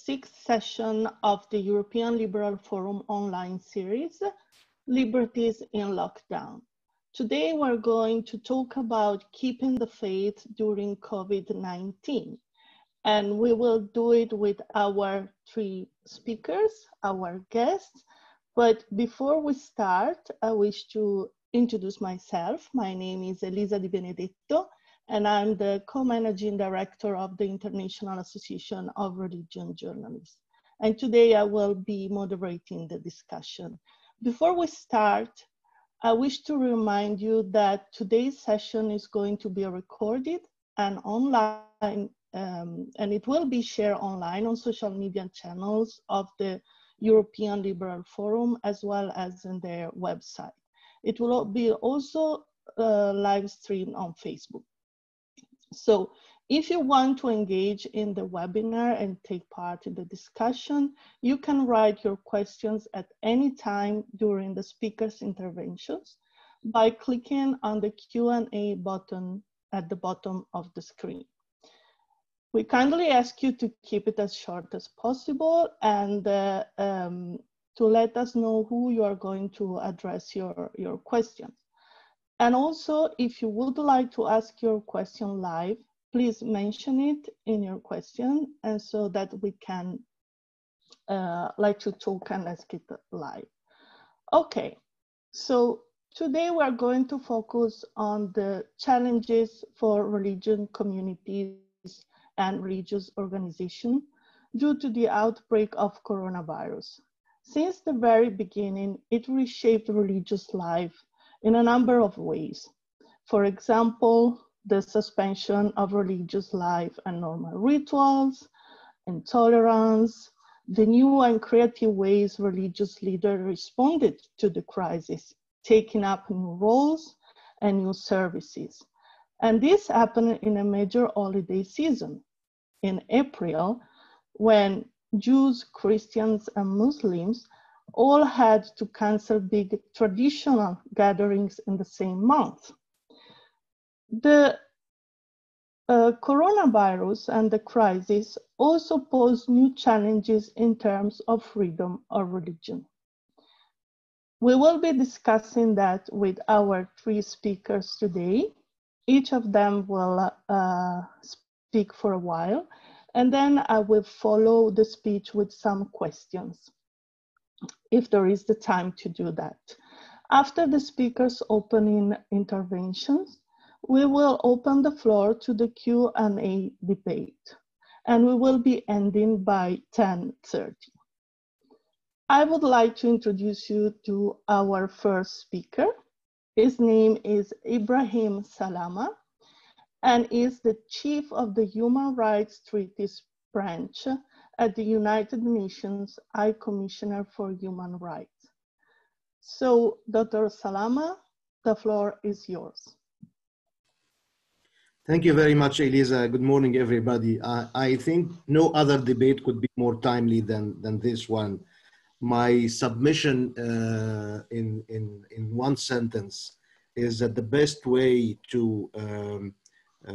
sixth session of the European Liberal Forum online series, Liberties in Lockdown. Today we're going to talk about keeping the faith during COVID-19. And we will do it with our three speakers, our guests. But before we start, I wish to introduce myself. My name is Elisa Di Benedetto, and I'm the co-managing director of the International Association of Religion Journalists. And today I will be moderating the discussion. Before we start, I wish to remind you that today's session is going to be recorded and online, and it will be shared online on social media channels of the European Liberal Forum, as well as in their website. It will be also live streamed on Facebook. So if you want to engage in the webinar and take part in the discussion, you can write your questions at any time during the speaker's interventions by clicking on the Q&A button at the bottom of the screen. We kindly ask you to keep it as short as possible and to let us know who you are going to address your questions. And also, if you would like to ask your question live, please mention it in your question, and so that we can let you talk and ask it live. Okay, so today we are going to focus on the challenges for religion communities and religious organizations due to the outbreak of coronavirus. Since the very beginning, it reshaped religious life in a number of ways. For example, the suspension of religious life and normal rituals, intolerance, the new and creative ways religious leaders responded to the crisis, taking up new roles and new services. And this happened in a major holiday season. In April, when Jews, Christians, and Muslims all had to cancel big traditional gatherings in the same month. The coronavirus and the crisis also pose new challenges in terms of freedom of religion. We will be discussing that with our three speakers today. Each of them will speak for a while, and then I will follow the speech with some questions, if there is the time to do that. After the speakers' opening interventions, we will open the floor to the Q&A debate, and we will be ending by 10:30. I would like to introduce you to our first speaker. His name is Ibrahim Salama, and is the chief of the Human Rights Treaties branch at the United Nations High Commissioner for Human Rights. So, Dr. Salama, the floor is yours. Thank you very much, Elisa. Good morning, everybody. I think no other debate could be more timely than this one. My submission in one sentence is that the best way to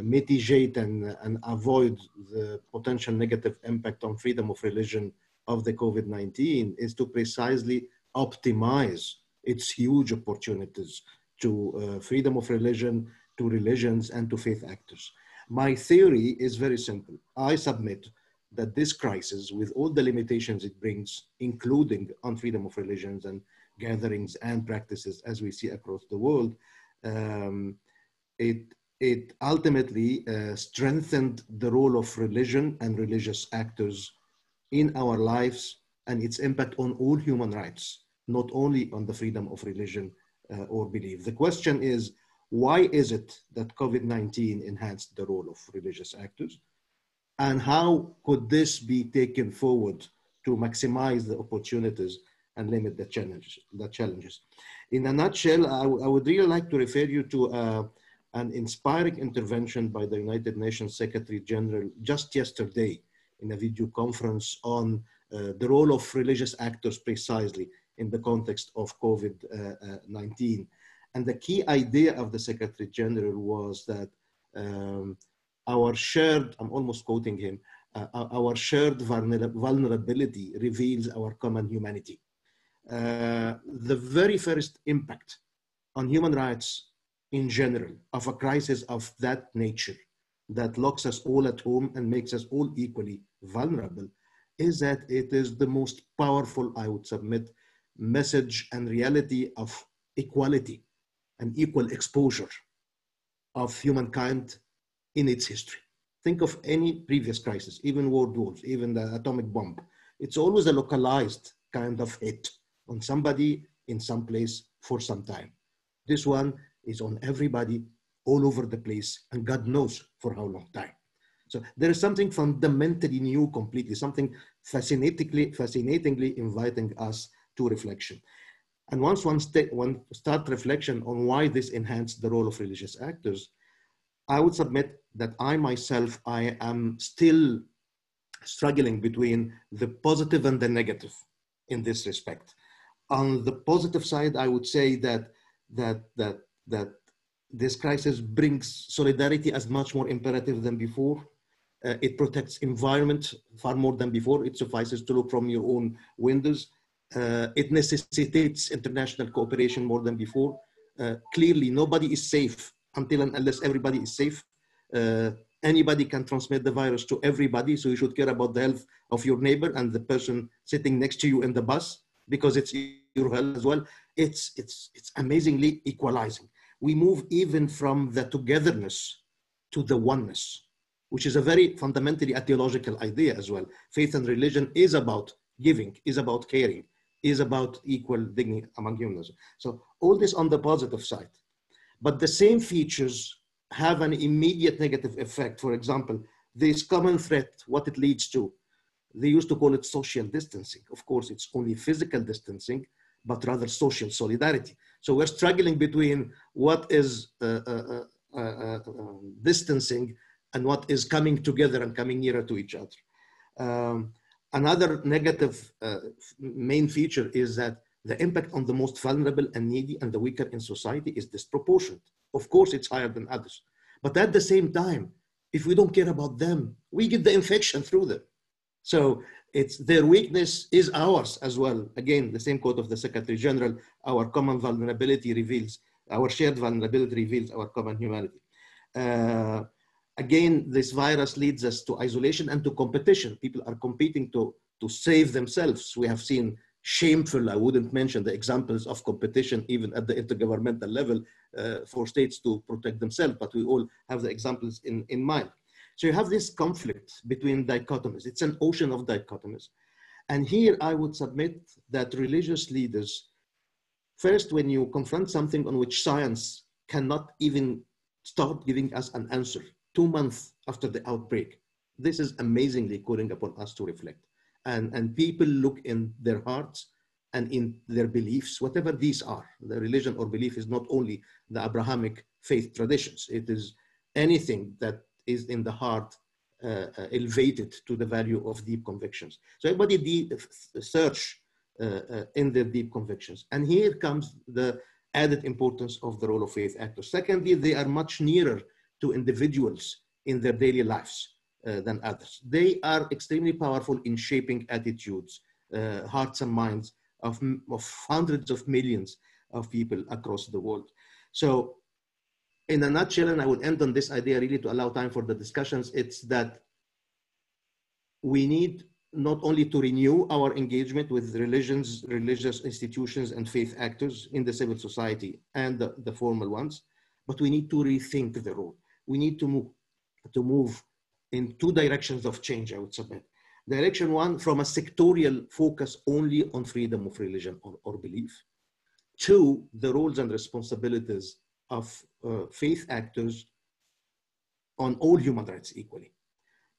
mitigate and avoid the potential negative impact on freedom of religion of the COVID-19 is to precisely optimize its huge opportunities to freedom of religion, to religions, and to faith actors. My theory is very simple. I submit that this crisis, with all the limitations it brings, including on freedom of religions and gatherings and practices as we see across the world, it ultimately strengthened the role of religion and religious actors in our lives and its impact on all human rights, not only on the freedom of religion or belief. The question is, why is it that COVID-19 enhanced the role of religious actors? And how could this be taken forward to maximize the opportunities and limit the challenges? In a nutshell, I would really like to refer you to an inspiring intervention by the United Nations Secretary General just yesterday in a video conference on the role of religious actors precisely in the context of COVID-19. And the key idea of the Secretary General was that our shared, I'm almost quoting him, Our shared vulnerability reveals our common humanity. The very first impact on human rights in general of a crisis of that nature that locks us all at home and makes us all equally vulnerable is that it is the most powerful, I would submit, message and reality of equality and equal exposure of humankind in its history. Think of any previous crisis, even world wars, even the atomic bomb. It's always a localized kind of hit on somebody in some place for some time. This one is on everybody all over the place, and God knows for how long time. So there is something fundamentally new completely, something fascinatingly inviting us to reflection. And once one start reflection on why this enhanced the role of religious actors, I would submit that I myself, I am still struggling between the positive and the negative in this respect. On the positive side, I would say that this crisis brings solidarity as much more imperative than before. It protects environment far more than before. It suffices to look from your own windows. It necessitates international cooperation more than before. Clearly, nobody is safe until and unless everybody is safe. Anybody can transmit the virus to everybody, so you should care about the health of your neighbor and the person sitting next to you in the bus, because it's your health as well. It's amazingly equalizing. We move even from the togetherness to the oneness, which is a very fundamentally theological idea as well. Faith and religion is about giving, is about caring, is about equal dignity among humans. So all this on the positive side. But the same features have an immediate negative effect. For example, this common threat, what it leads to, they used to call it social distancing. Of course, it's only physical distancing, but rather social solidarity. So we're struggling between what is distancing and what is coming together and coming nearer to each other. Another negative main feature is that the impact on the most vulnerable and needy and the weaker in society is disproportionate. Of course, it's higher than others. But at the same time, if we don't care about them, we get the infection through them. So it's their weakness is ours as well. Again, the same quote of the Secretary General, our common vulnerability reveals, our shared vulnerability reveals our common humanity. Again, this virus leads us to isolation and to competition. People are competing to save themselves. We have seen shameful, I wouldn't mention the examples of competition even at the intergovernmental level for states to protect themselves, but we all have the examples in mind. So you have this conflict between dichotomies. It's an ocean of dichotomies. And here I would submit that religious leaders, first, when you confront something on which science cannot even start giving us an answer 2 months after the outbreak, this is amazingly calling upon us to reflect. And people look in their hearts and in their beliefs, whatever these are. The religion or belief is not only the Abrahamic faith traditions. It is anything that is in the heart elevated to the value of deep convictions. So everybody search in their deep convictions. And here comes the added importance of the role of faith actors. Secondly, they are much nearer to individuals in their daily lives than others. They are extremely powerful in shaping attitudes, hearts and minds of hundreds of millions of people across the world. So in a nutshell, and I would end on this idea really to allow time for the discussions, it's that we need not only to renew our engagement with religious institutions and faith actors in the civil society and the formal ones, but we need to rethink the role. We need to move in 2 directions of change, I would submit. Direction 1, from a sectorial focus only on freedom of religion or belief. 2, the roles and responsibilities of faith actors on all human rights equally.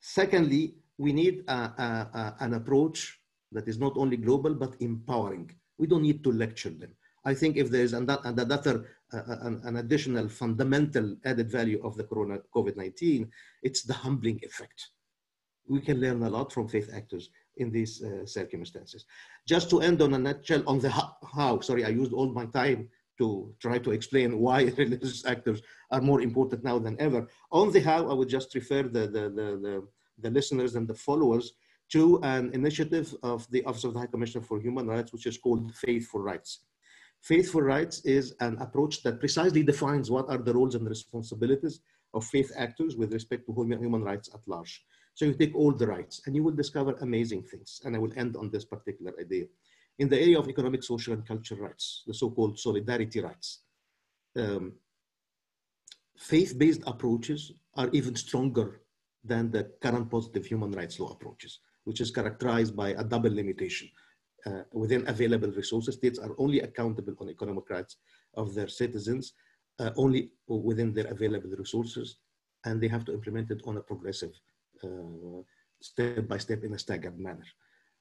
Secondly, we need an approach that is not only global, but empowering. We don't need to lecture them. I think if there is an additional fundamental added value of the COVID-19, it's the humbling effect. We can learn a lot from faith actors in these circumstances. Just to end on a nutshell on the how, sorry, I used all my time to try to explain why religious actors are more important now than ever. On the how, I would just refer the the listeners and the followers to an initiative of the Office of the High Commissioner for Human Rights, which is called Faith for Rights. Faith for Rights is an approach that precisely defines what are the roles and responsibilities of faith actors with respect to human rights at large. So you take all the rights and you will discover amazing things. And I will end on this particular idea. In the area of economic, social, and cultural rights, the so-called solidarity rights, faith-based approaches are even stronger than the current positive human rights law approaches, which is characterized by a double limitation. Within available resources, states are only accountable on economic rights of their citizens, only within their available resources, and they have to implement it on a progressive, step by step in a staggered manner.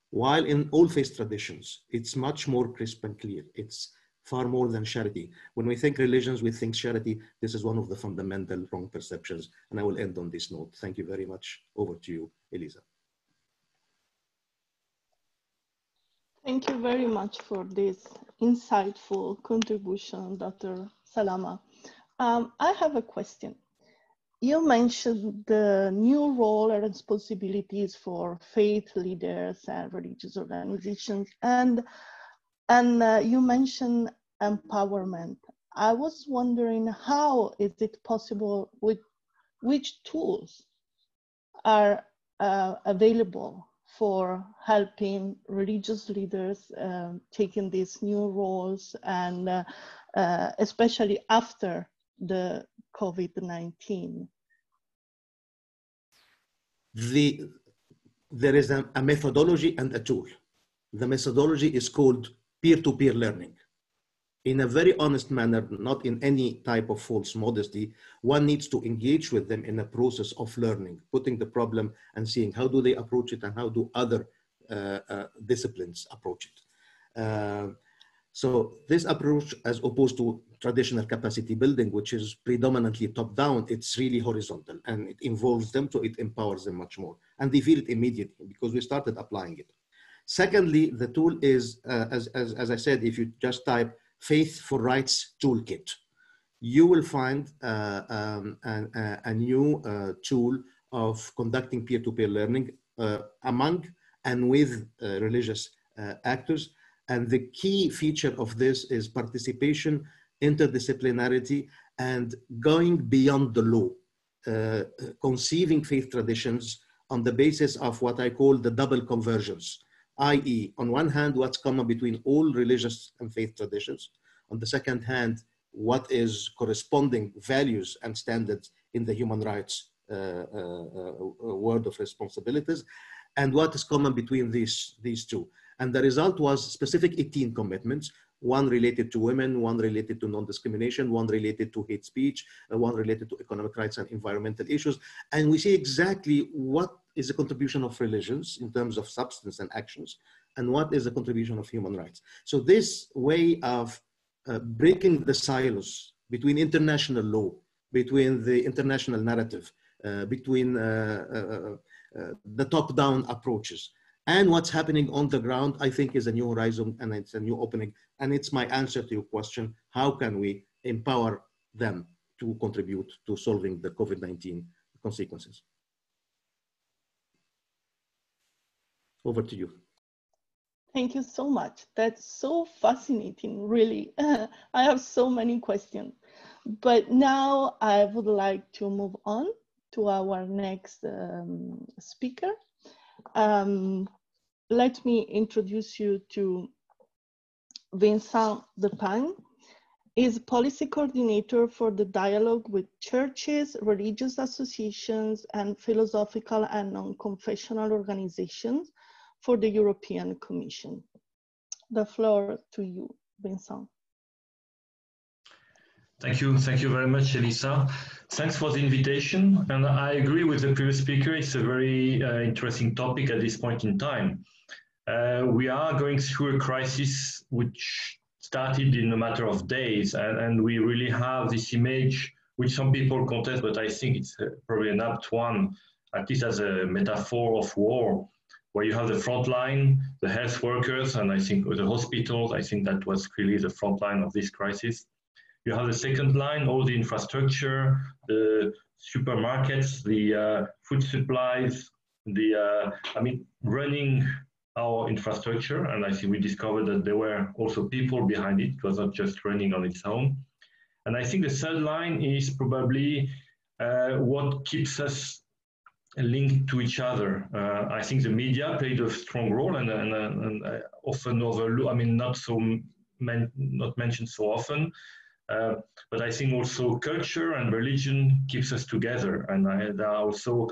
While in all faith traditions, it's much more crisp and clear. It's far more than charity. When we think religions, we think charity. This is one of the fundamental wrong perceptions. And I will end on this note. Thank you very much. Over to you, Elisa. Thank you very much for this insightful contribution, Dr. Salama. I have a question. You mentioned the new role and responsibilities for faith leaders and religious organizations, and you mentioned empowerment. I was wondering, how is it possible, with which tools are available for helping religious leaders taking these new roles, and especially after the COVID-19? There is a methodology and a tool. The methodology is called peer-to-peer learning. In a very honest manner, not in any type of false modesty, one needs to engage with them in a process of learning, putting the problem and seeing how do they approach it and how do other disciplines approach it. So this approach, as opposed to traditional capacity building, which is predominantly top-down, it's really horizontal, and it involves them, so it empowers them much more. And they feel it immediately because we started applying it. Secondly, the tool is, as I said, if you just type Faith for Rights Toolkit, you will find a new tool of conducting peer-to-peer learning among and with religious actors. And the key feature of this is participation, interdisciplinarity, and going beyond the law, conceiving faith traditions on the basis of what I call the double convergence, i.e., on one hand, what's common between all religious and faith traditions. On the second hand, what is corresponding values and standards in the human rights world of responsibilities, and what is common between these two. And the result was specific 18 commitments, one related to women, one related to non-discrimination, one related to hate speech, one related to economic rights and environmental issues. And we see exactly what is the contribution of religions in terms of substance and actions, and what is the contribution of human rights. So this way of breaking the silos between international law, between the international narrative, between the top-down approaches, and what's happening on the ground, I think is a new horizon, and it's a new opening. And it's my answer to your question: how can we empower them to contribute to solving the COVID-19 consequences? Over to you. Thank you so much. That's so fascinating, really. I have so many questions. But now I would like to move on to our next speaker. Let me introduce you to Vincent Depin. Is policy coordinator for the dialogue with churches, religious associations, and philosophical and non-confessional organizations for the European Commission. The floor to you, Vincent. Thank you very much, Elisa. Thanks for the invitation. And I agree with the previous speaker. It's a very interesting topic at this point in time. We are going through a crisis which started in a matter of days, and we really have this image which some people contest, but I think it's probably an apt one, at least as a metaphor of war, where you have the front line, the health workers, and I think the hospitals. I think that was really the front line of this crisis. You have the second line, all the infrastructure, the supermarkets, the food supplies, running our infrastructure, and I think we discovered that there were also people behind it. It was not just running on its own. And I think the third line is probably what keeps us linked to each other. I think the media played a strong role and often overlooked, not mentioned so often, but I think also culture and religion keeps us together, and there are also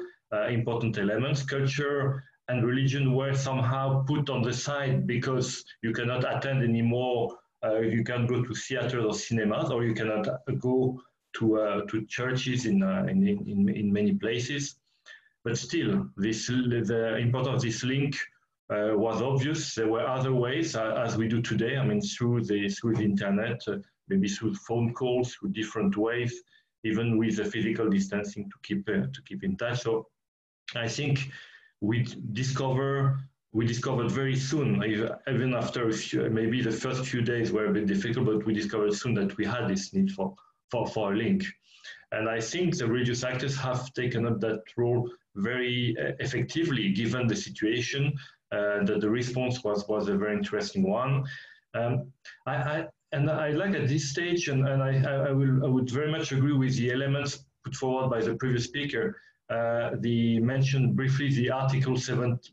important elements. Culture and religion were somehow put on the side because you cannot attend anymore. You can go to theaters or cinemas, or you cannot go to churches in many places. But still, the importance of this link was obvious. There were other ways, as we do today. Through the internet, maybe through phone calls, through different ways, even with the physical distancing to keep in touch. So I think we discovered very soon, even after maybe the first few days were a bit difficult, but we discovered soon that we had this need for a link. And I think the religious actors have taken up that role very effectively, given the situation, that the response was a very interesting one. I like at this stage, and I would very much agree with the elements put forward by the previous speaker. Mentioned briefly the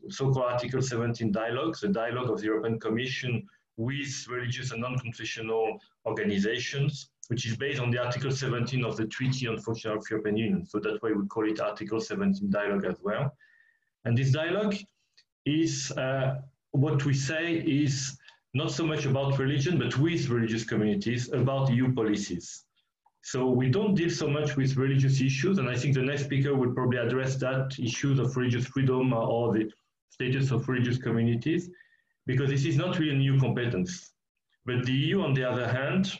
so-called Article 17 dialogue, the dialogue of the European Commission with religious and non-confessional organizations, which is based on the Article 17 of the Treaty on Functioning of the European Union. So that's why we call it Article 17 dialogue as well. And this dialogue is what we say is not so much about religion, but with religious communities about EU policies. So we don't deal so much with religious issues, and I think the next speaker will probably address that issues of religious freedom or the status of religious communities, because this is not really a new competence. But the EU, on the other hand,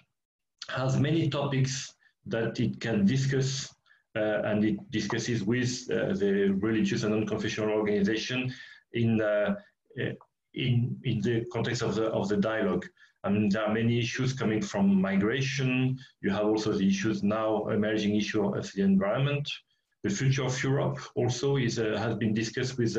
has many topics that it can discuss, and it discusses with the religious and non-confessional organization in the context of the dialogue. There are many issues coming from migration. You have also the issues now, emerging issue of the environment. The future of Europe also has been discussed with,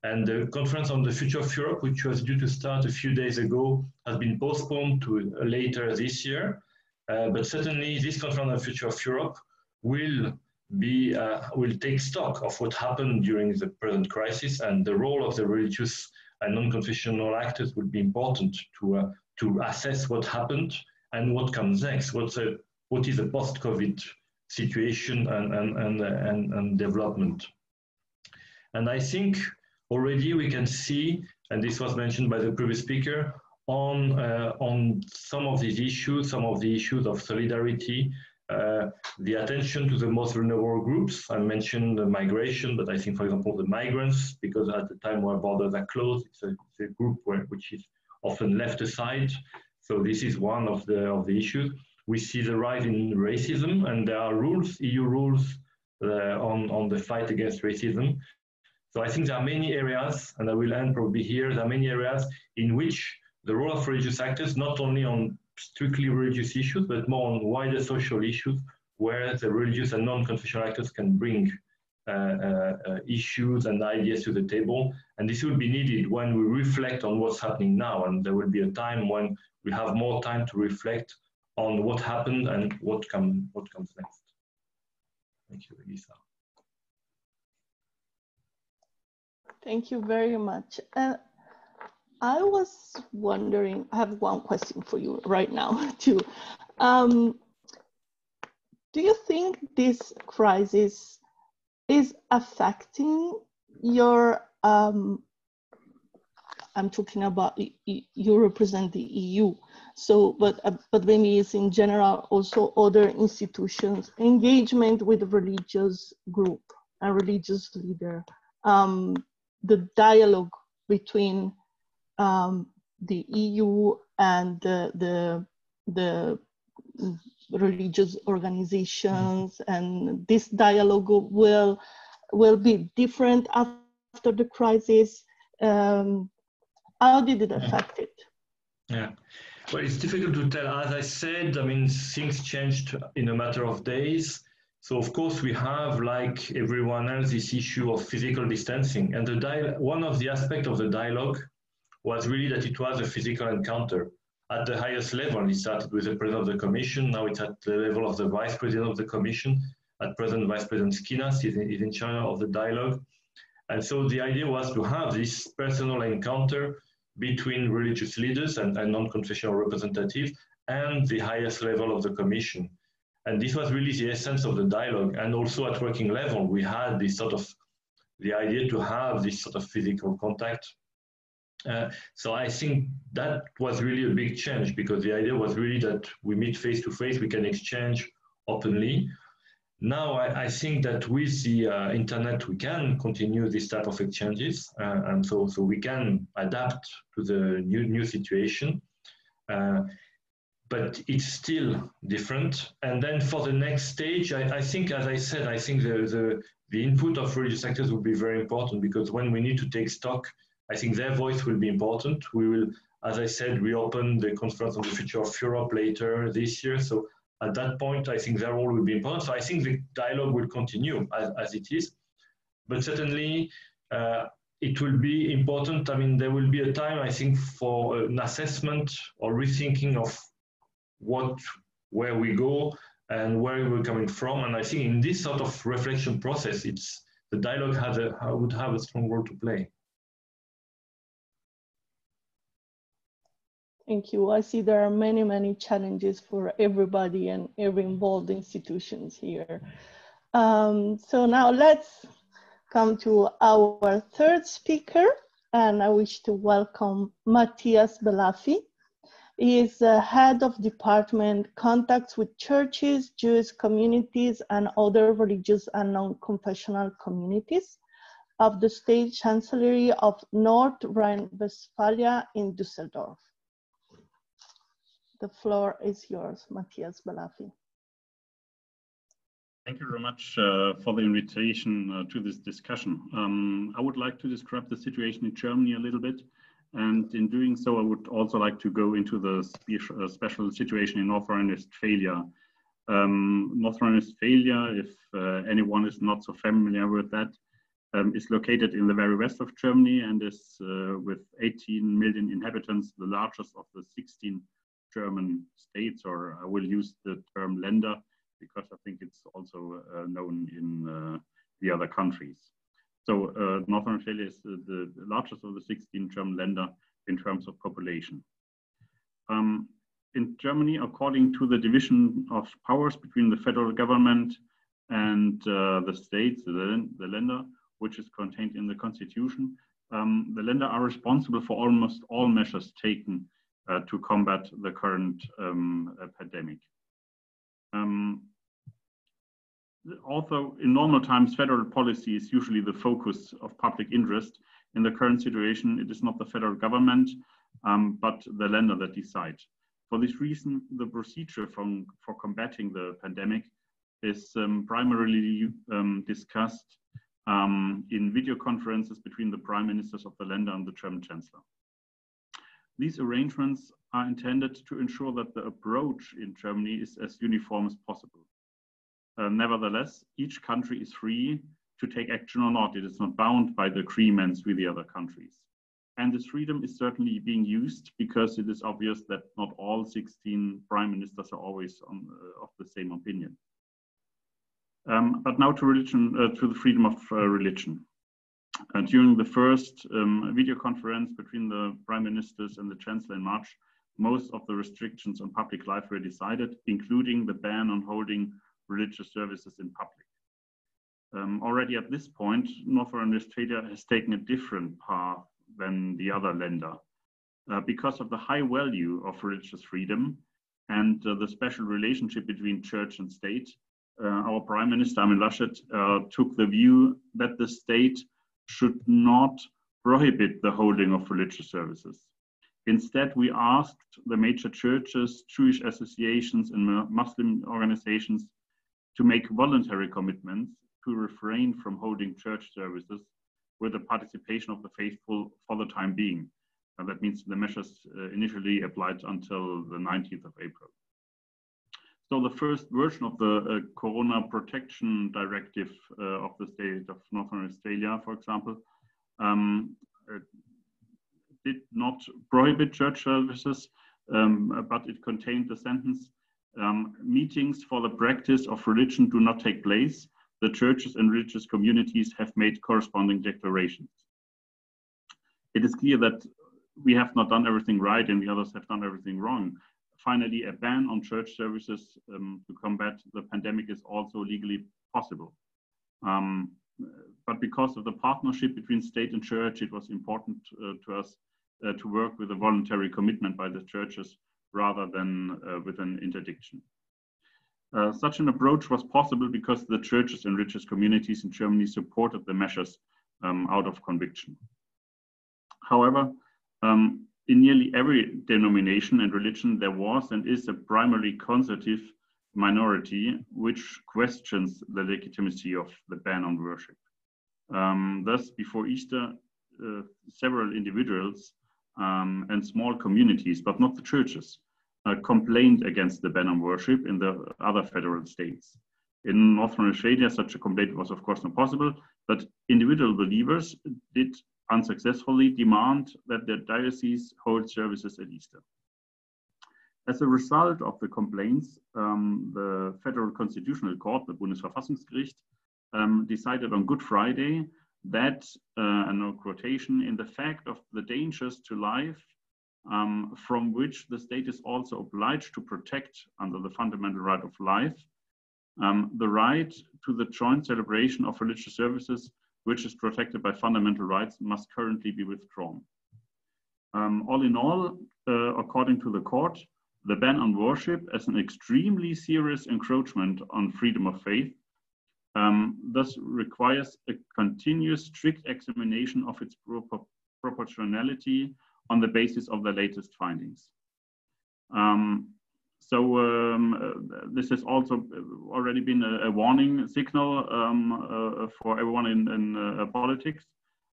and the conference on the future of Europe, which was due to start a few days ago, has been postponed to later this year. But certainly this conference on the future of Europe will take stock of what happened during the present crisis, and the role of the religious and non-confessional actors will be important to assess what happened and what comes next. What is a post-COVID situation and development? And I think already we can see, and this was mentioned by the previous speaker, on some of these issues, some of the issues of solidarity, the attention to the most vulnerable groups. I mentioned the migration, but I think, for example, the migrants, because at the time where borders are closed, it's a group which is often left aside. So this is one of the issues. We see the rise in racism, and there are rules, EU rules, on the fight against racism. So I think there are many areas, and I will end probably here, there are many areas in which the role of religious actors, not only on strictly religious issues, but more on wider social issues, where the religious and non-confessional actors can bring issues and ideas to the table. And this will be needed when we reflect on what's happening now. And there will be a time when we have more time to reflect on what happened and what comes next. Thank you, Elisa. Thank you very much. I was wondering, I have one question for you right now too. Do you think this crisis is affecting your, I'm talking about, you represent the EU, so, but maybe it's in general also other institutions, engagement with the religious group and religious leader, the dialogue between the EU and the religious organizations, and this dialogue will be different after the crisis. How did it affect it? Yeah, well, it's difficult to tell. As I said, I mean, things changed in a matter of days. So of course we have, like everyone else, this issue of physical distancing, and one of the aspects of the dialogue was really that it was a physical encounter. At the highest level, it started with the President of the Commission, now it's at the level of the Vice President of the Commission. At present, Vice President Skinas is in charge of the dialogue. And so the idea was to have this personal encounter between religious leaders and non-confessional representatives and the highest level of the Commission. And this was really the essence of the dialogue. And also at working level, we had this sort of, the idea to have this sort of physical contact. So I think that was really a big change, because the idea was really that we meet face to face, we can exchange openly. Now I think that with the internet, we can continue this type of exchanges, and so we can adapt to the new situation. But it's still different. And then for the next stage, I think, as I said, I think the input of religious actors will be very important, because when we need to take stock, I think their voice will be important. We will, as I said, reopen the Conference on the Future of Europe later this year. So at that point, I think their role will be important. So I think the dialogue will continue as it is. But certainly, it will be important. I mean, there will be a time, I think, for an assessment or rethinking of where we go and where we're coming from. And I think in this sort of reflection process, the dialogue would have a strong role to play. Thank you. I see there are many, many challenges for everybody and every involved institutions here. So now let's come to our third speaker, and I wish to welcome Matthias Belafi. He is the head of department contacts with churches, Jewish communities, and other religious and non-confessional communities of the State Chancellery of North Rhine-Westphalia in Düsseldorf. The floor is yours, Matthias Belafi. Thank you very much for the invitation to this discussion. I would like to describe the situation in Germany a little bit. And in doing so, I would also like to go into the special situation in North Rhine-Westphalia. North Rhine-Westphalia, if anyone is not so familiar with that, is located in the very west of Germany and is with 18 million inhabitants, the largest of the 16 German states, or I will use the term Länder because I think it's also known in the other countries. So North Rhine-Westphalia is the largest of the 16 German Länder in terms of population. In Germany, according to the division of powers between the federal government and the states, the Länder, which is contained in the constitution, the Länder are responsible for almost all measures taken to combat the current pandemic. Although in normal times, federal policy is usually the focus of public interest, in the current situation, it is not the federal government, but the Länder that decide. For this reason, the procedure for combating the pandemic is primarily discussed in video conferences between the prime ministers of the Länder and the German Chancellor. These arrangements are intended to ensure that the approach in Germany is as uniform as possible. Nevertheless, each country is free to take action or not. It is not bound by the agreements with the other countries. And this freedom is certainly being used because it is obvious that not all 16 prime ministers are always of the same opinion. But now to religion, to the freedom of religion. During the first video conference between the prime ministers and the chancellor in March, most of the restrictions on public life were decided, including the ban on holding religious services in public. Already at this point, North Rhine-Westphalia has taken a different path than the other Länder. Because of the high value of religious freedom and the special relationship between church and state, our Prime Minister, Armin Laschet, took the view that the state should not prohibit the holding of religious services. Instead, we asked the major churches, Jewish associations, and Muslim organizations to make voluntary commitments to refrain from holding church services with the participation of the faithful for the time being. And that means the measures initially applied until the 19th of April. So the first version of the Corona Protection Directive of the state of Northern Australia, for example, did not prohibit church services, but it contained the sentence, meetings for the practice of religion do not take place. The churches and religious communities have made corresponding declarations. It is clear that we have not done everything right and the others have done everything wrong. Finally, a ban on church services to combat the pandemic is also legally possible. But because of the partnership between state and church, it was important to us to work with a voluntary commitment by the churches rather than with an interdiction. Such an approach was possible because the churches and religious communities in Germany supported the measures out of conviction. However, in nearly every denomination and religion, there was and is a primarily conservative minority which questions the legitimacy of the ban on worship. Thus, before Easter, several individuals and small communities, but not the churches, complained against the ban on worship in the other federal states. In Northern Australia, such a complaint was of course not possible, but individual believers did unsuccessfully demand that their diocese hold services at Easter. As a result of the complaints, the Federal Constitutional Court, the Bundesverfassungsgericht, decided on Good Friday that, and no quotation, in the fact of the dangers to life from which the state is also obliged to protect under the fundamental right of life, the right to the joint celebration of religious services, which is protected by fundamental rights, must currently be withdrawn. All in all, according to the court, the ban on worship as an extremely serious encroachment on freedom of faith thus requires a continuous strict examination of its proportionality on the basis of the latest findings. This has also already been a warning signal for everyone in politics.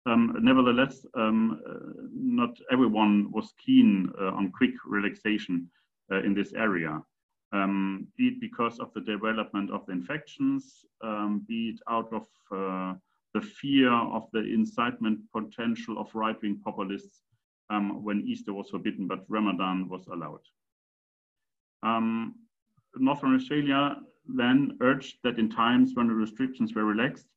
Nevertheless, not everyone was keen on quick relaxation in this area, be it because of the development of the infections, be it out of the fear of the incitement potential of right-wing populists when Easter was forbidden, but Ramadan was allowed. Northern Australia then urged that in times when the restrictions were relaxed,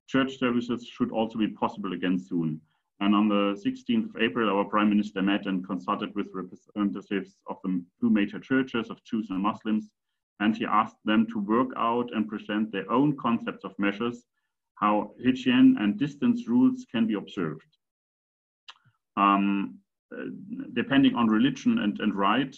church services should also be possible again soon. And on the 16th of April, our Prime Minister met and consulted with representatives of the two major churches of Jews and Muslims, and he asked them to work out and present their own concepts of measures, how hygiene and distance rules can be observed. Depending on religion and right,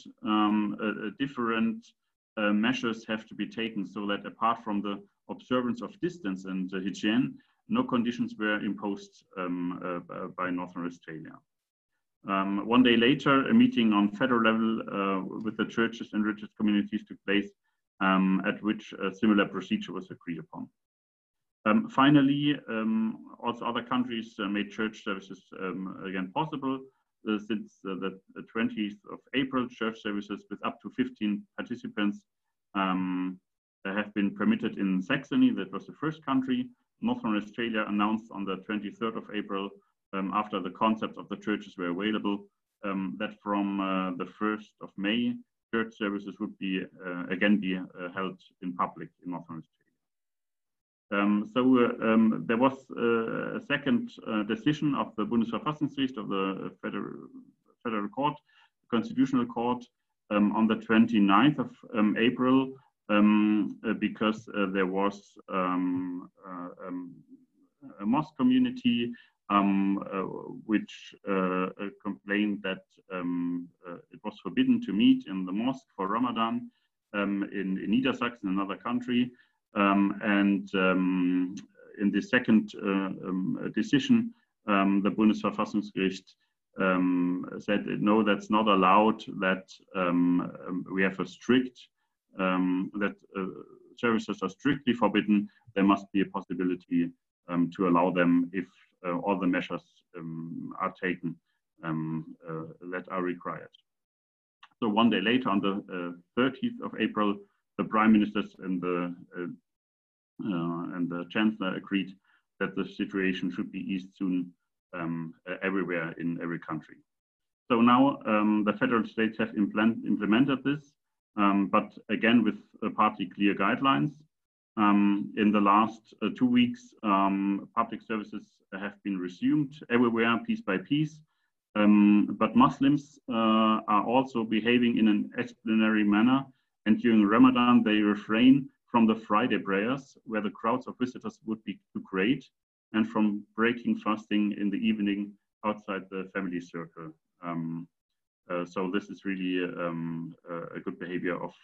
different measures have to be taken so that apart from the observance of distance and hygiene, no conditions were imposed by Northern Australia. One day later, a meeting on federal level with the churches and religious communities took place, at which a similar procedure was agreed upon. Finally, also other countries made church services again possible. Since the 20th of April, church services with up to 15 participants have been permitted in Saxony. That was the first country. Northern Australia announced on the 23rd of April, after the concepts of the churches were available, that from the 1st of May, church services would be again be held in public in Northern Australia. There was a second decision of the Bundesverfassungsgericht, of the Federal Court, Constitutional Court, on the 29th of April, because there was a mosque community which complained that it was forbidden to meet in the mosque for Ramadan in Niedersachsen, another country. In the second decision, the Bundesverfassungsgericht said, no, that's not allowed, that we have a strict, that services are strictly forbidden. There must be a possibility to allow them if all the measures are taken that are required. So one day later, on the 30th of April, the prime ministers and the chancellor agreed that the situation should be eased soon everywhere in every country. So now the federal states have implemented this, but again with partly clear guidelines. In the last 2 weeks, public services have been resumed everywhere, piece by piece. But Muslims are also behaving in an explanatory manner, and during Ramadan they refrain from the Friday prayers, where the crowds of visitors would be too great, and from breaking fasting in the evening outside the family circle. So this is really a good behavior of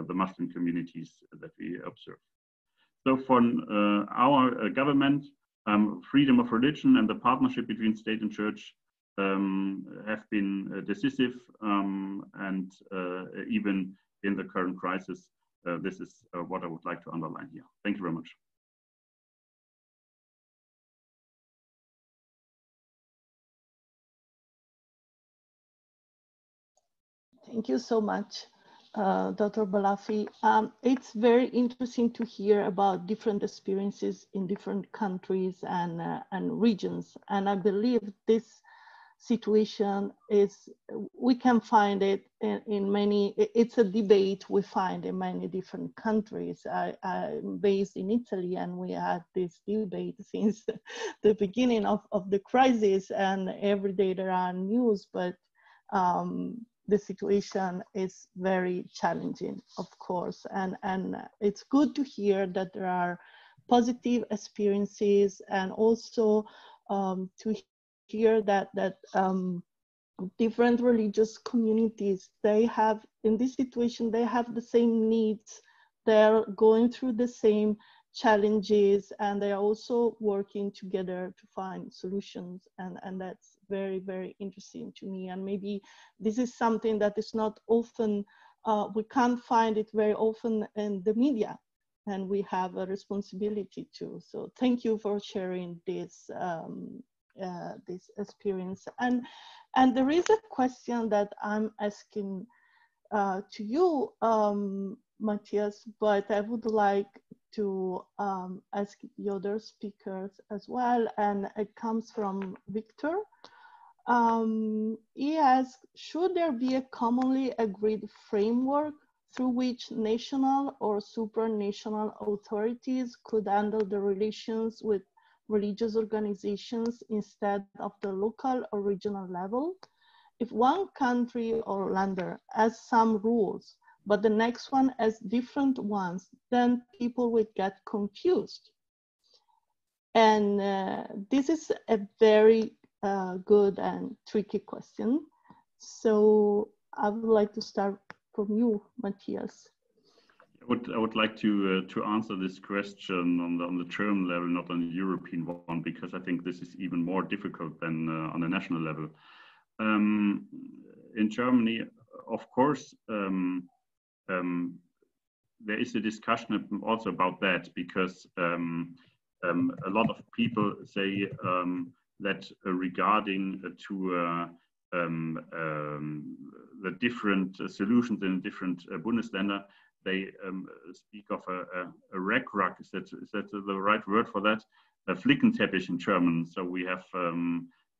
the Muslim communities that we observe. So for our government, freedom of religion and the partnership between state and church have been decisive, and even in the current crisis, this is what I would like to underline here. Thank you very much. Thank you so much, Dr. Balafi. It's very interesting to hear about different experiences in different countries and regions. And I believe this situation is, we can find it in many, it's a debate we find in many different countries. I'm based in Italy, and we had this debate since the beginning of the crisis, and every day there are news, but the situation is very challenging, of course, and it's good to hear that there are positive experiences, and also to hear that different religious communities, they have, in this situation, they have the same needs, they're going through the same challenges, and they're also working together to find solutions, and that's very, very interesting to me. And maybe this is something that is not often, we can't find it very often in the media, and we have a responsibility to. So thank you for sharing this this experience. And there is a question that I'm asking to you, Matthias, but I would like to ask the other speakers as well, and it comes from Victor. He asks, should there be a commonly agreed framework through which national or supranational authorities could handle the relations with religious organizations instead of the local or regional level? If one country or lander has some rules, but the next one has different ones, then people would get confused. And this is a very good and tricky question. So I would like to start from you, Matthias. I would like to answer this question on the German level, not on the European one, because I think this is even more difficult than on a national level. In Germany, of course, there is a discussion also about that, because a lot of people say that regarding to the different solutions in different Bundesländer, they speak of a Regrag. Is that the right word for that? A Flickenteppich in German. So we have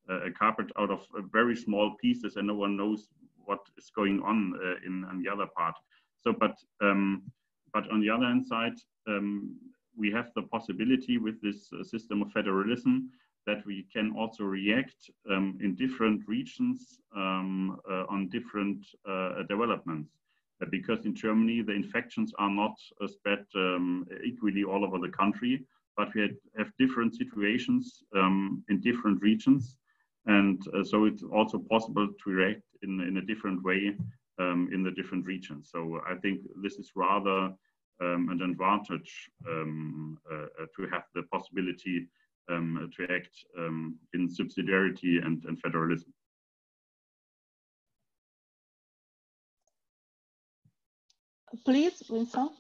a carpet out of very small pieces, and no one knows what is going on in the other part. So, but on the other hand side, we have the possibility with this system of federalism that we can also react in different regions on different developments. Because in Germany, the infections are not spread equally all over the country, but we have different situations in different regions. And so it's also possible to react in a different way in the different regions. So I think this is rather an advantage to have the possibility to act in subsidiarity and federalism. Please, Vincent.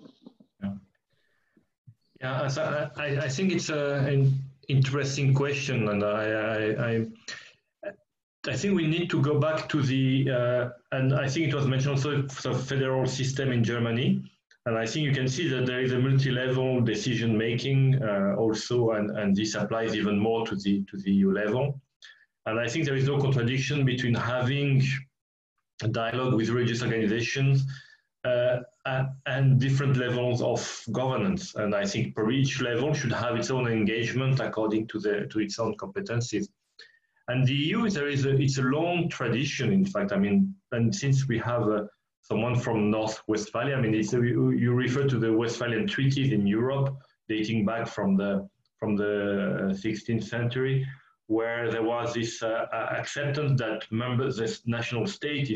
Yeah, so I think it's an interesting question, and I think we need to go back to the, and I think it was mentioned also, the federal system in Germany. And I think you can see that there is a multi-level decision-making also, and this applies even more to the EU level. And I think there is no contradiction between having a dialogue with religious organizations and different levels of governance. And I think probably each level should have its own engagement according to its own competencies. And the EU, it's a long tradition, in fact. I mean, and since we have someone from North Westphalia, I mean, you refer to the Westphalian treaties in Europe, dating back from the 16th century, where there was this acceptance that the national state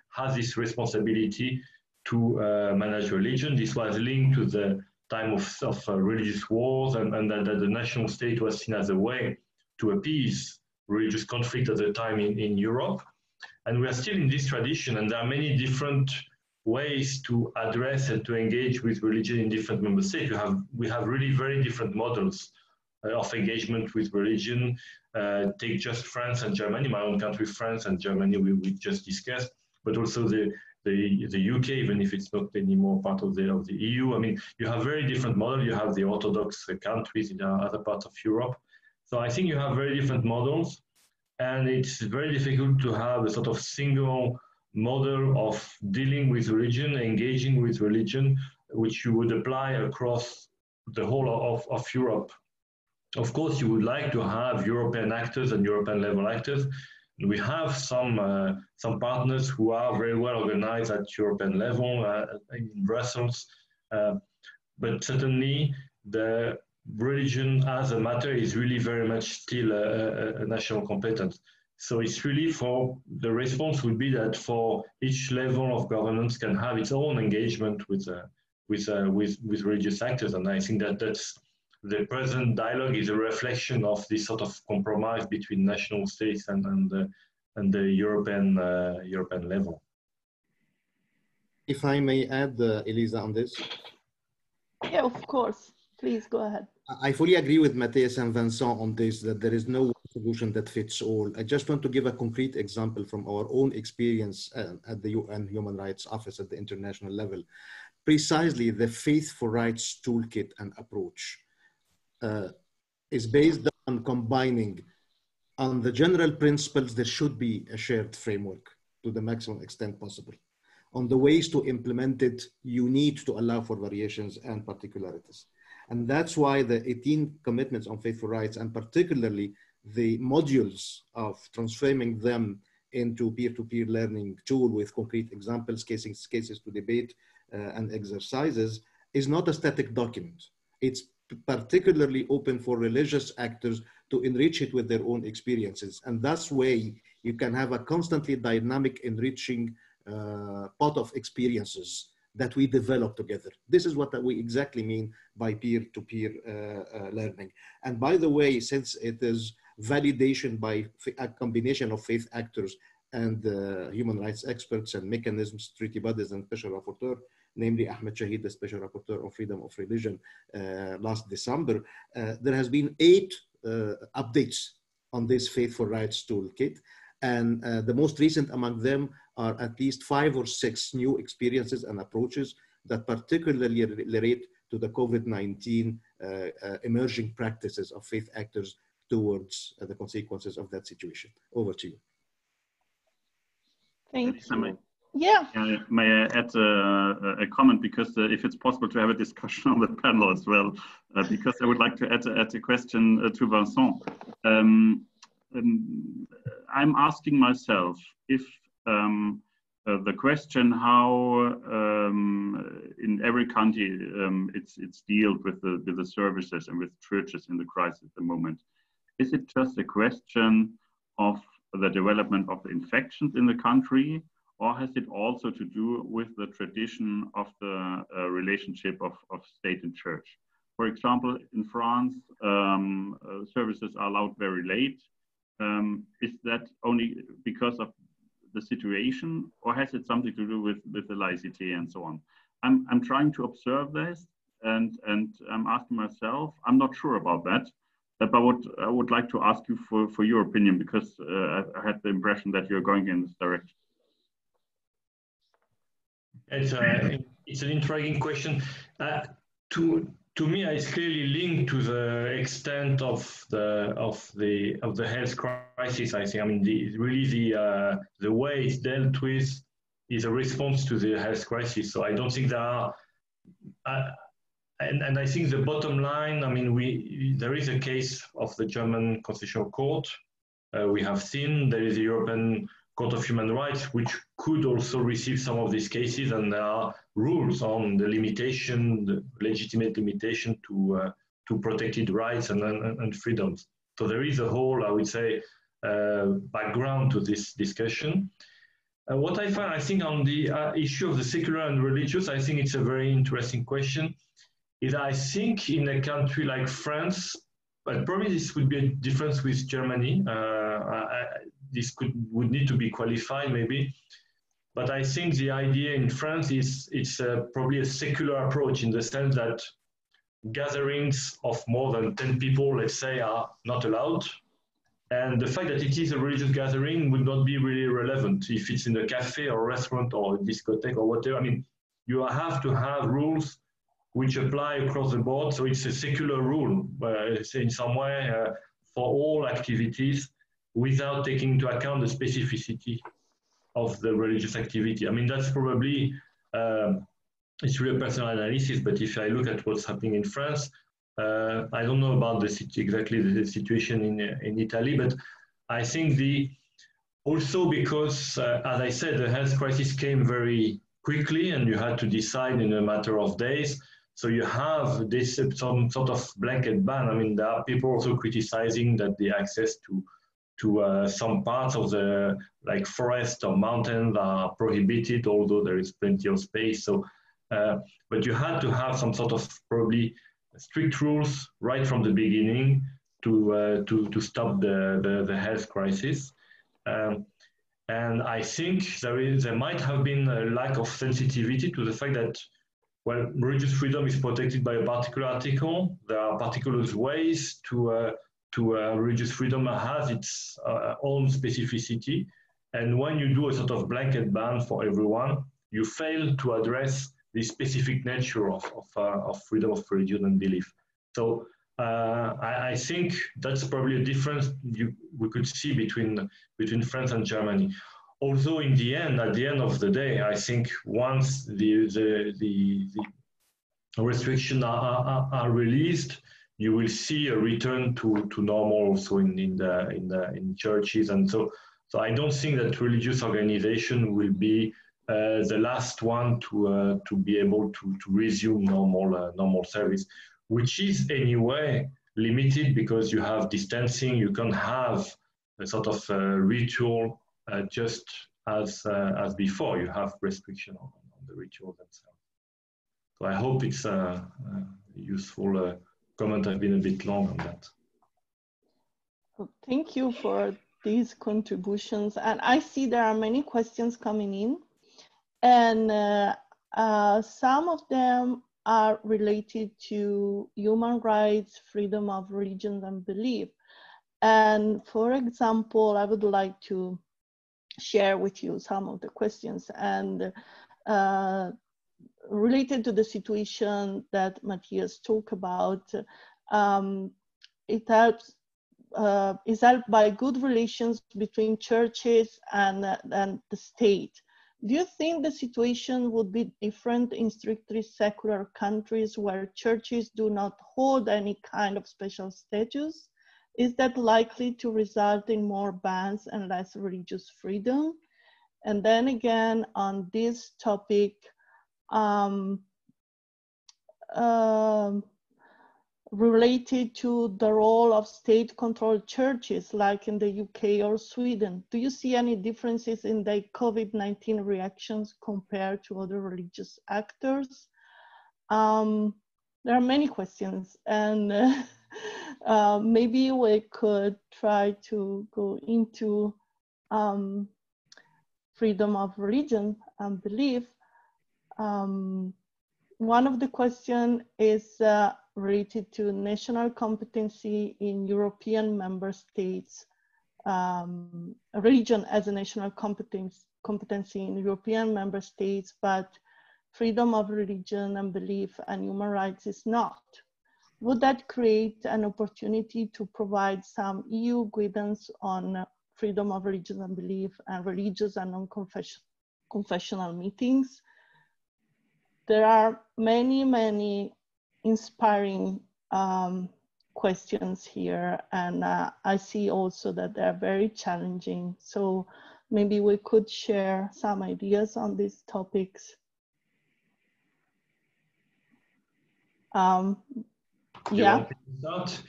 has this responsibility to manage religion. This was linked to the time of religious wars, and that the national state was seen as a way to appease religious conflict at the time in Europe. And we are still in this tradition, and there are many different ways to address and to engage with religion in different member states. We have really very different models of engagement with religion. Take just France and Germany, my own country, France and Germany, we just discussed, but also the UK, even if it's not anymore part of the EU. I mean, you have very different models. You have the Orthodox countries in other parts of Europe. So I think you have very different models, and it's very difficult to have a sort of single model of dealing with religion, engaging with religion, which you would apply across the whole of Europe. Of course, you would like to have European actors and European level actors. We have some partners who are very well organized at European level in Brussels, but certainly the religion as a matter is really very much still a national competence. So it's really the response would be that for each level of governance can have its own engagement with religious actors, and I think that's the present dialogue is a reflection of this sort of compromise between national states and the European level. If I may add, Elisa, on this. Yeah, of course. Please go ahead. I fully agree with Matthias and Vincent on this, that there is no solution that fits all. I just want to give a concrete example from our own experience at the UN Human Rights Office at the international level. Precisely the Faith for Rights toolkit and approach is based on combining on the general principles. There should be a shared framework to the maximum extent possible. On the ways to implement it, you need to allow for variations and particularities. And that's why the 18 commitments on faith for rights, and particularly the modules of transforming them into peer-to-peer learning tool with concrete examples, cases to debate, and exercises, is not a static document. It's particularly open for religious actors to enrich it with their own experiences. And that's way you can have a constantly dynamic, enriching pot of experiences that we develop together. This is what we exactly mean by peer-to-peer learning. And by the way, since it is validation by a combination of faith actors and human rights experts and mechanisms, treaty bodies and special rapporteur, namely Ahmed Shahid, the special rapporteur on freedom of religion last December, there has been 8 updates on this faith for rights toolkit. And the most recent among them are at least 5 or 6 new experiences and approaches that particularly relate to the COVID-19 emerging practices of faith actors towards the consequences of that situation. Over to you. Thank you. Yeah. May I add a comment, because if it's possible to have a discussion on the panel as well, because I would like to add a question to Vincent. I'm asking myself if the question how in every country it's dealt with the services and with churches in the crisis at the moment. Is it just a question of the development of the infections in the country, or has it also to do with the tradition of the relationship of state and church? For example, in France, services are allowed very late. Is that only because of the situation, or has it something to do with the laicity and so on? I'm trying to observe this, and I'm asking myself, I'm not sure about that, but I would like to ask you for your opinion, because I had the impression that you're going in this direction. It's It's an intriguing question. To me, it's clearly linked to the extent of the health crisis. I think. I mean, the way it's dealt with is a response to the health crisis. So I don't think there are. And I think the bottom line. I mean, there is a case of the German Constitutional Court. We have seen there is the European Court of Human Rights, which could also receive some of these cases, and there are rules on the limitation, the legitimate limitation to protected rights and freedoms. So there is a whole, I would say, background to this discussion. What I find, I think, on the issue of the secular and religious, I think it's a very interesting question. Is I think in a country like France, but probably this would be a difference with Germany. This would need to be qualified maybe, but I think the idea in France is it's probably a secular approach in the sense that gatherings of more than 10 people, let's say, are not allowed. And the fact that it is a religious gathering would not be really relevant if it's in a cafe or restaurant or a discotheque or whatever. I mean, you have to have rules which apply across the board. So it's a secular rule in some way for all activities, without taking into account the specificity of the religious activity. I mean, that's probably, it's really a personal analysis, but if I look at what's happening in France, I don't know about exactly the situation in Italy, but I think also because, as I said, the health crisis came very quickly and you had to decide in a matter of days. So you have this some sort of blanket ban. I mean, there are people also criticizing that the access to some parts of the like forest or mountains are prohibited, although there is plenty of space. So, but you had to have some sort of probably strict rules right from the beginning to stop the health crisis. And I think there might have been a lack of sensitivity to the fact that, well, religious freedom is protected by a particular article. There are particular ways to religious freedom has its own specificity. And when you do a sort of blanket ban for everyone, you fail to address the specific nature of freedom of religion and belief. So I think that's probably a difference we could see between France and Germany. Although in the end, at the end of the day, I think once the restrictions are released, you will see a return to normal also in churches, and so I don't think that religious organization will be the last one to be able to resume normal service, which is anyway limited because you have distancing. You can have a sort of ritual just as before. You have restriction on the ritual themselves. So I hope it's a useful comment. I've been a bit long on that. Thank you for these contributions. And I see there are many questions coming in, and some of them are related to human rights, freedom of religion and belief. And for example, I would like to share with you some of the questions, and related to the situation that Matthias talked about. It helps is helped by good relations between churches and the state. Do you think the situation would be different in strictly secular countries where churches do not hold any kind of special status? Is that likely to result in more bans and less religious freedom? And then again, on this topic, related to the role of state-controlled churches, like in the UK or Sweden, do you see any differences in the COVID-19 reactions compared to other religious actors? There are many questions, and maybe we could try to go into freedom of religion and belief. One of the questions is related to national competency in European member states, religion as a national competency in European member states, but freedom of religion and belief and human rights is not. Would that create an opportunity to provide some EU guidance on freedom of religion and belief and religious and non-confessional meetings? There are many inspiring questions here, and I see also that they're very challenging. So maybe we could share some ideas on these topics. Yeah,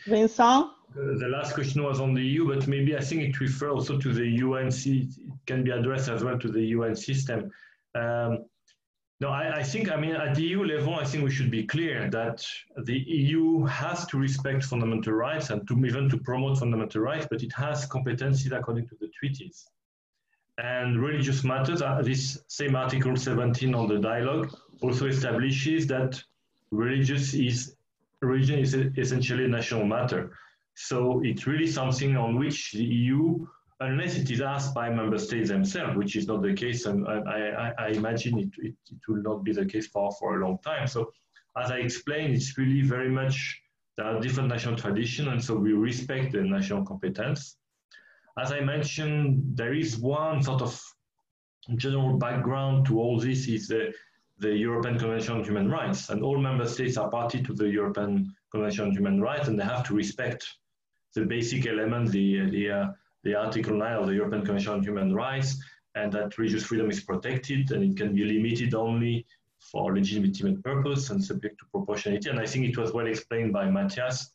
Vincent? The last question was on the EU, but maybe I think it refers also to the UN. It can be addressed as well to the UN system. No, I think, I mean, at the EU level, I think we should be clear that the EU has to respect fundamental rights and even to promote fundamental rights, but it has competencies according to the treaties. And religious matters, this same Article 17 on the dialogue also establishes that religion is essentially a national matter. So it's really something on which the EU, unless it is asked by member states themselves, which is not the case, and I imagine it will not be the case for a long time. So as I explained, it's really very much, there are different national traditions, and so we respect the national competence. As I mentioned, there is one sort of general background to all this is the European Convention on Human Rights, and all member states are party to the European Convention on Human Rights, and they have to respect the basic element, the Article 9 of the European Convention on Human Rights, and that religious freedom is protected, and it can be limited only for legitimate purpose and subject to proportionality. And I think it was well explained by Matthias.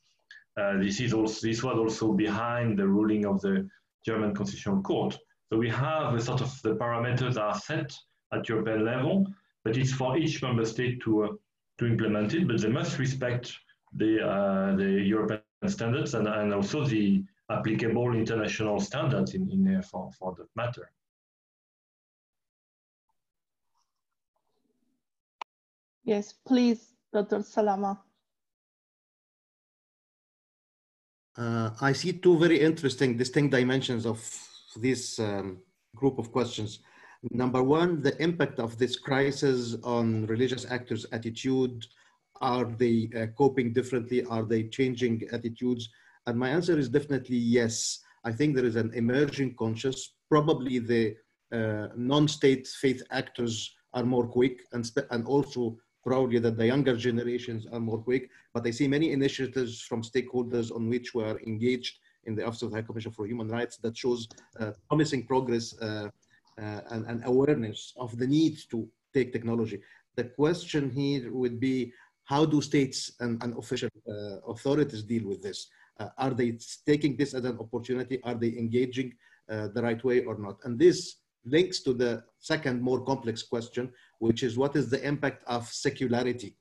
This was also behind the ruling of the German Constitutional Court. So we have a sort of, the parameters are set at European level, but it's for each member state to implement it, but they must respect the European standards and also the applicable international standards for that matter. Yes, please, Dr. Salama. I see two very interesting, distinct dimensions of this group of questions. Number one, the impact of this crisis on religious actors' attitude. Are they coping differently? Are they changing attitudes? And my answer is definitely yes. I think there is an emerging conscious, probably the non-state faith actors are more quick, and also probably that the younger generations are more quick. But I see many initiatives from stakeholders on which we are engaged in the Office of the High Commissioner for Human Rights that shows promising progress and awareness of the need to take technology. The question here would be, how do states and official authorities deal with this? Are they taking this as an opportunity? Are they engaging the right way or not? And this links to the second, more complex question, which is what is the impact of secularity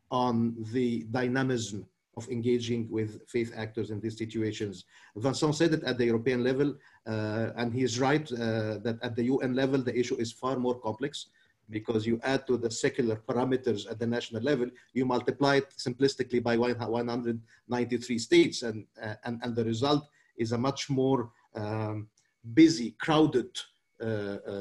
on the dynamism of engaging with faith actors in these situations? Vincent said it at the European level, and he's right that at the UN level, the issue is far more complex, because you add to the secular parameters at the national level, you multiply it simplistically by 193 states, and the result is a much more busy, crowded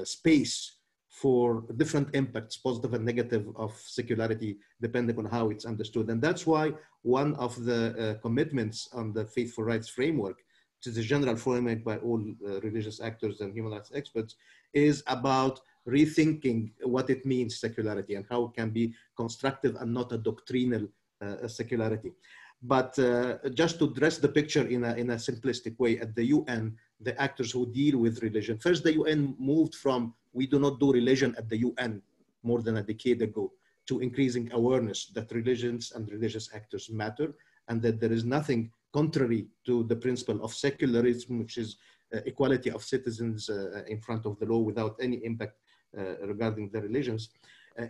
space for different impacts, positive and negative, of secularity, depending on how it's understood. And that's why one of the commitments on the Faithful Rights Framework, which is a general framework by all religious actors and human rights experts, is about rethinking what it means, secularity, and how it can be constructive and not a doctrinal secularity. But just to dress the picture in a simplistic way, at the UN, the actors who deal with religion, first the UN moved from we do not do religion at the UN more than a decade ago, to increasing awareness that religions and religious actors matter, and that there is nothing contrary to the principle of secularism, which is equality of citizens in front of the law without any impact regarding the religions,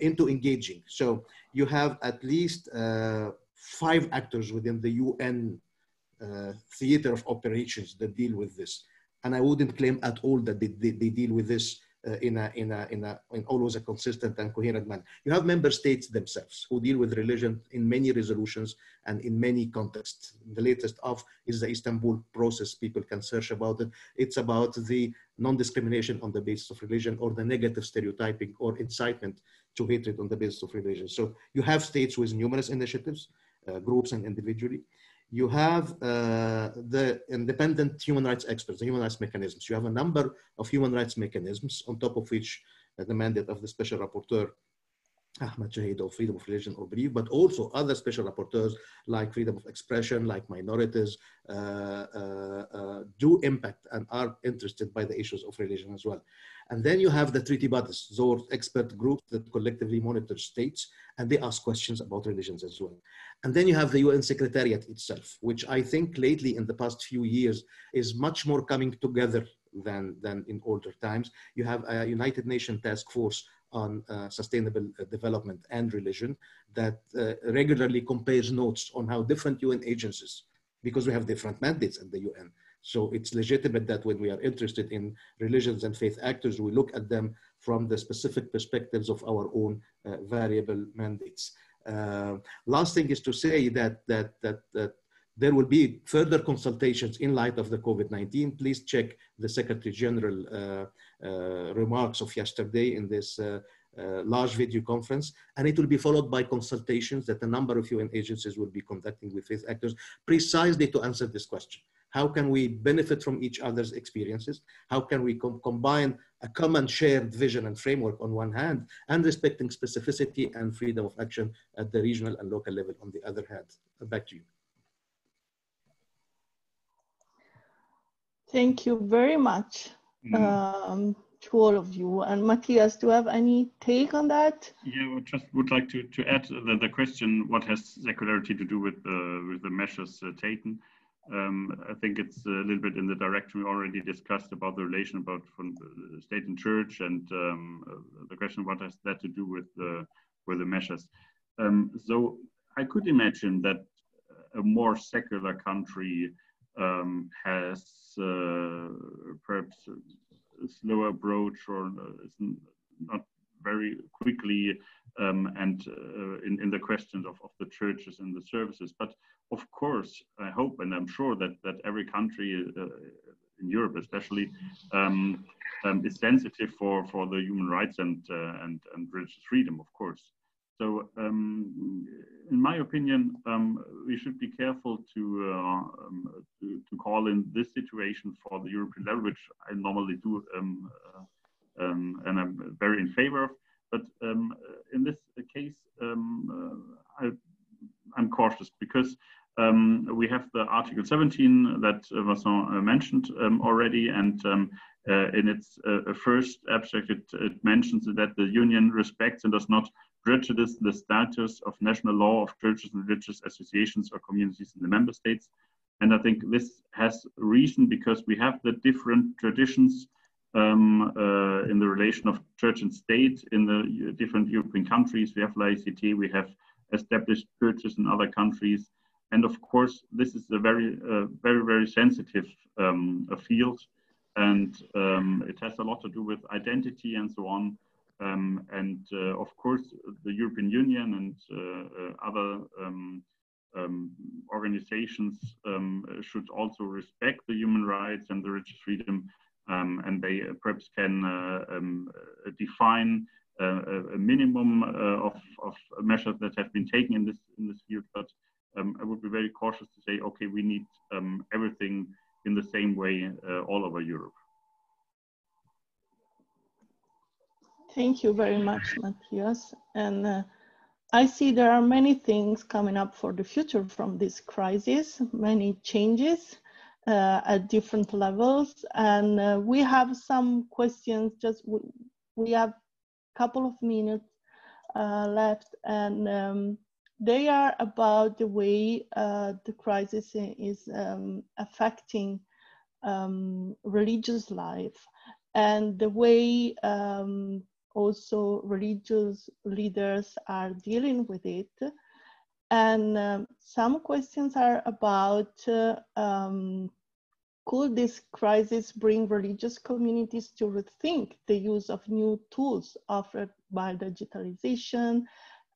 into engaging. So you have at least 5 actors within the UN theater of operations that deal with this. And I wouldn't claim at all that they deal with this in always a consistent and coherent manner. You have member states themselves who deal with religion in many resolutions and in many contexts. The latest of is the Istanbul process. People can search about it. It's about the non-discrimination on the basis of religion, or the negative stereotyping or incitement to hatred on the basis of religion. So you have states with numerous initiatives, groups and individually. You have the independent human rights experts, the human rights mechanisms. You have a number of human rights mechanisms, on top of which the mandate of the Special Rapporteur, Ahmed Shahid, of freedom of religion or belief, but also other special rapporteurs like freedom of expression, like minorities, do impact and are interested by the issues of religion as well. And then you have the treaty bodies, those expert groups that collectively monitor states, and they ask questions about religions as well. And then you have the UN Secretariat itself, which I think lately in the past few years is much more coming together than in older times. You have a United Nations task force on sustainable development and religion that regularly compares notes on how different UN agencies, because we have different mandates at the UN. So it's legitimate that when we are interested in religions and faith actors, we look at them from the specific perspectives of our own variable mandates. Last thing is to say that there will be further consultations in light of the COVID-19. Please check the Secretary General remarks of yesterday in this large video conference, and it will be followed by consultations that a number of UN agencies will be conducting with faith actors precisely to answer this question. How can we benefit from each other's experiences? How can we combine a common shared vision and framework on one hand, and respecting specificity and freedom of action at the regional and local level on the other hand? Back to you. Thank you very much to all of you. And Matthias, do you have any take on that? Yeah, I just would like to add the question, what has secularity to do with the measures taken? I think it's a little bit in the direction we already discussed about the relation from state and church, and the question, what has that to do with the measures? So I could imagine that a more secular country has perhaps a slower approach, or is not very quickly and in the questions of the churches and the services. But of course, I hope and I'm sure that every country in Europe especially is sensitive for the human rights and religious freedom, of course. So in my opinion, we should be careful to call in this situation for the European level, which I normally do, and I'm very in favor of. But in this case, I'm cautious, because we have the Article 17 that Vincent mentioned already, and in its first abstract, it mentions that the Union respects and does not prejudice the status of national law of churches and religious associations or communities in the member states. And I think this has reason, because we have the different traditions in the relation of church and state in the different European countries. We have laicity, we have established churches in other countries. And of course, this is a very sensitive field, and it has a lot to do with identity and so on. Of course, the European Union and other organizations should also respect the human rights and the religious freedom, and they perhaps can define a minimum of measures that have been taken in this field. But I would be very cautious to say, okay, we need everything in the same way all over Europe. Thank you very much, Matthias. And I see there are many things coming up for the future from this crisis, many changes at different levels. And we have some questions, we have a couple of minutes left, and they are about the way the crisis is affecting religious life, and the way also religious leaders are dealing with it. And some questions are about could this crisis bring religious communities to rethink the use of new tools offered by digitalization?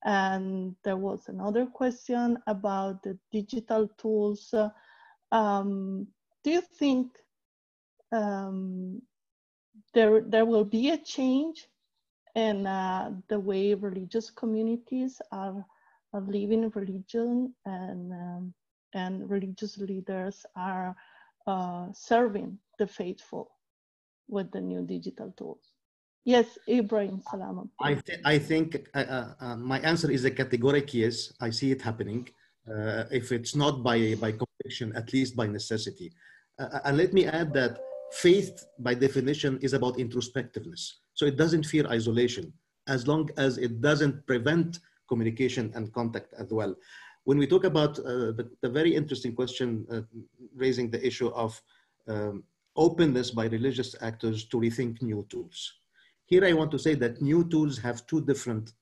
And there was another question about the digital tools. Do you think there will be a change in the way religious communities are living religion, and religious leaders are serving the faithful with the new digital tools? Yes, Ibrahim Salama. I think my answer is a categoric yes. I see it happening. If it's not by conviction, at least by necessity. And let me add that faith, by definition, is about introspectiveness. So it doesn't fear isolation, as long as it doesn't prevent communication and contact as well. When we talk about the very interesting question raising the issue of openness by religious actors to rethink new tools. Here I want to say that new tools have two different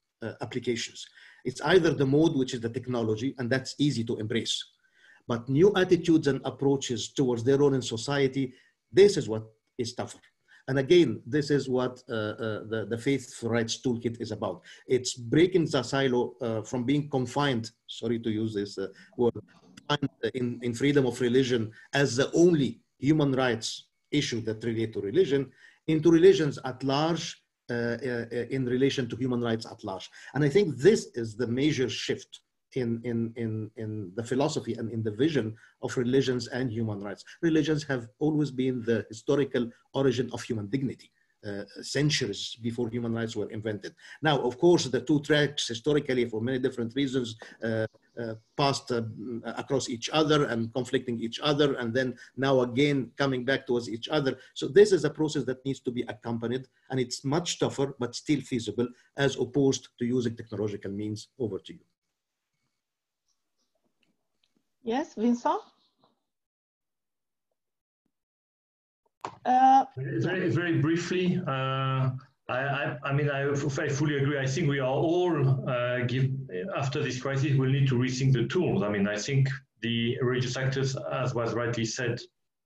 applications. It's either the mode, which is the technology, and that's easy to embrace. But new attitudes and approaches towards their role in society, this is what is tougher. And again, this is what the Faith Rights Toolkit is about. It's breaking the silo from being confined, sorry to use this word, in freedom of religion as the only human rights issue that relate to religion, into religions at large, in relation to human rights at large. And I think this is the major shift in the philosophy and in the vision of religions and human rights. Religions have always been the historical origin of human dignity, centuries before human rights were invented. Now, of course, the two tracks historically, for many different reasons, passed across each other and conflicting each other, and then now again coming back towards each other. So this is a process that needs to be accompanied, and it's much tougher, but still feasible, as opposed to using technological means. Over to you. Yes, Vincent? Very briefly, I mean, I fully agree. I think we are all, after this crisis, we'll need to rethink the tools. I mean, I think the religious actors, as was rightly said,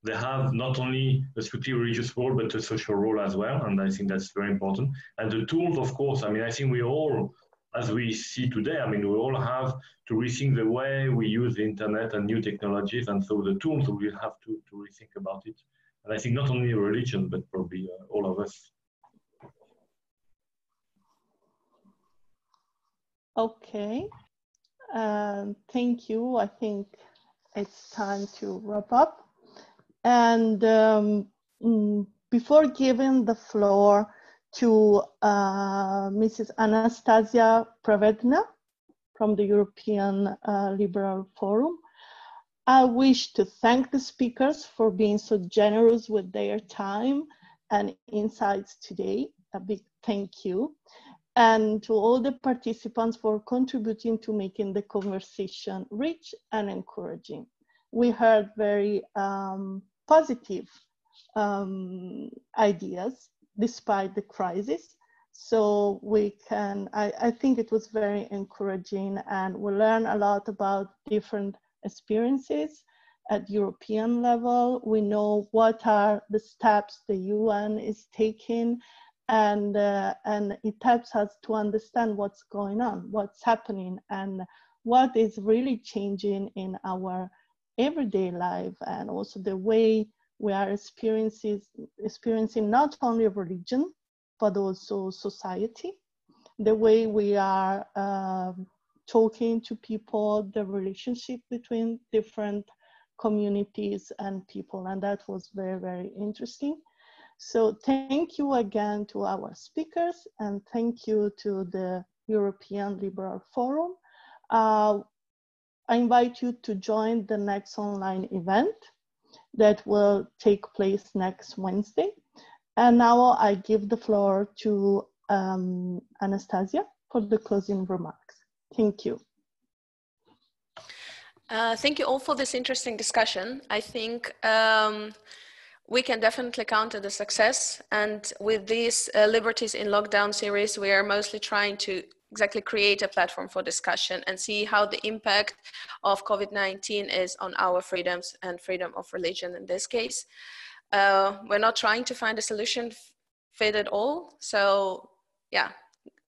they have not only a strictly religious role, but a social role as well. And I think that's very important. And the tools, of course, I mean, I think we all, as we see today, I mean, we all have to rethink the way we use the internet and new technologies. And so the tools, we have to rethink about it. And I think not only religion, but probably all of us. Okay, thank you. I think it's time to wrap up. And before giving the floor to Mrs. Anastasia Pravedna from the European Liberal Forum, I wish to thank the speakers for being so generous with their time and insights today. A big thank you. And to all the participants for contributing to making the conversation rich and encouraging. We heard very positive ideas despite the crisis. So we can, I think it was very encouraging, and we learned a lot about different experiences at European level. We know what are the steps the UN is taking, and it helps us to understand what's going on, what's happening, and what is really changing in our everyday life, and also the way we are experiencing not only religion, but also society, the way we are talking to people, the relationship between different communities and people, and that was very, very interesting. So thank you again to our speakers, and thank you to the European Liberal Forum. I invite you to join the next online event that will take place next Wednesday. And now I give the floor to Anastasia for the closing remarks. Thank you. Thank you all for this interesting discussion. I think we can definitely count on the success. And with these Liberties in Lockdown series, we are mostly trying to exactly create a platform for discussion and see how the impact of COVID-19 is on our freedoms and freedom of religion in this case. We're not trying to find a solution fit at all. So yeah,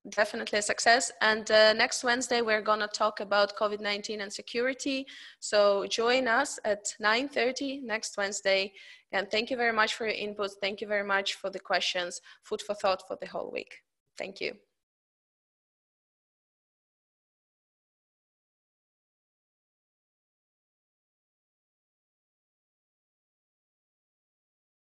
definitely a success. And next Wednesday, we're gonna talk about COVID-19 and security. So join us at 9:30 next Wednesday. And thank you very much for your input. Thank you very much for the questions. Food for thought for the whole week. Thank you.